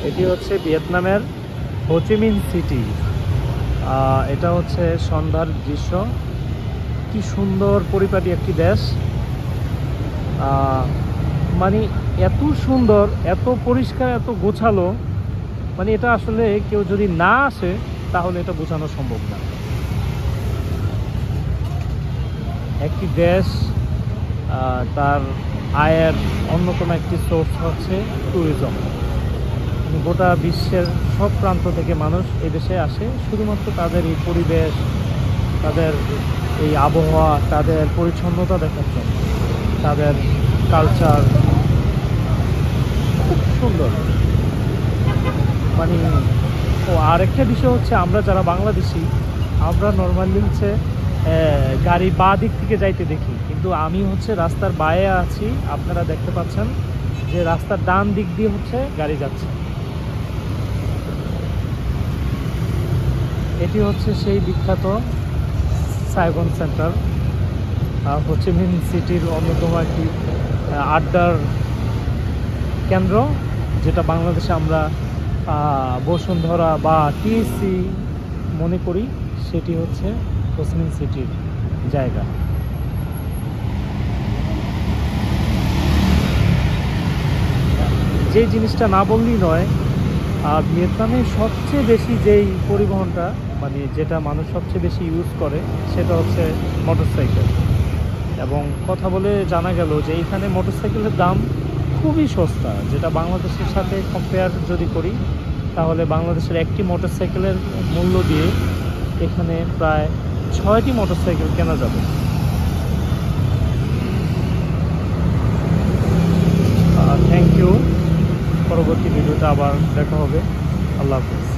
এটি হচ্ছে ভিয়েতনামের হোচিমিন সিটি। এটা হচ্ছে সন্ধ্যার দৃশ্য। কি সুন্দর পরিপাটি একটি দেশ। মানে এত সুন্দর, এত পরিষ্কার, এত গোছালো, মানে এটা আসলে কেউ যদি না আসে তাহলে এটা বোঝানো সম্ভব না। একটি দেশ তার আয়ের অন্যতম একটি সোর্স হচ্ছে ট্যুরিজম। গোটা বিশ্বের সব প্রান্ত থেকে মানুষ এদেশে আসে শুধুমাত্র তাদের এই পরিবেশ, তাদের এই আবহাওয়া, তাদের পরিচ্ছন্নতা দেখার জন্য, তাদের কালচার খুব সুন্দর। মানে আরেকটা বিষয় হচ্ছে, আমরা যারা বাংলাদেশি, আমরা নর্মালি হচ্ছে গাড়ি বাঁ দিক থেকে যাইতে দেখি, কিন্তু আমি হচ্ছে রাস্তার বাঁয়ে আছি। আপনারা দেখতে পাচ্ছেন যে রাস্তার ডান দিক দিয়ে হচ্ছে গাড়ি যাচ্ছে। এটি হচ্ছে সেই বিখ্যাত সাইগন সেন্টার, হোচিমিন সিটির অন্যতম একটি আড্ডার কেন্দ্র, যেটা বাংলাদেশে আমরা বসুন্ধরা বা টিএসসি মনে করি। সেটি হচ্ছে হোচিমিন সিটির জায়গা। যে জিনিসটা না বললেই নয়, ভিয়েতনামে সবচেয়ে বেশি যেই পরিবহনটা, মানে যেটা মানুষ সবচেয়ে বেশি ইউজ করে, সেটা হচ্ছে মোটরসাইকেল। এবং কথা বলে জানা গেল যে এখানে মোটরসাইকেলের দাম খুবই সস্তা, যেটা বাংলাদেশের সাথে কম্পেয়ার যদি করি তাহলে বাংলাদেশের একটি মোটরসাইকেলের মূল্য দিয়ে এখানে প্রায় 6টি মোটরসাইকেল কেনা যাবে। Thank you. পরবর্তী ভিডিওতে আবার দেখা হবে। আল্লাহ হাফেজ।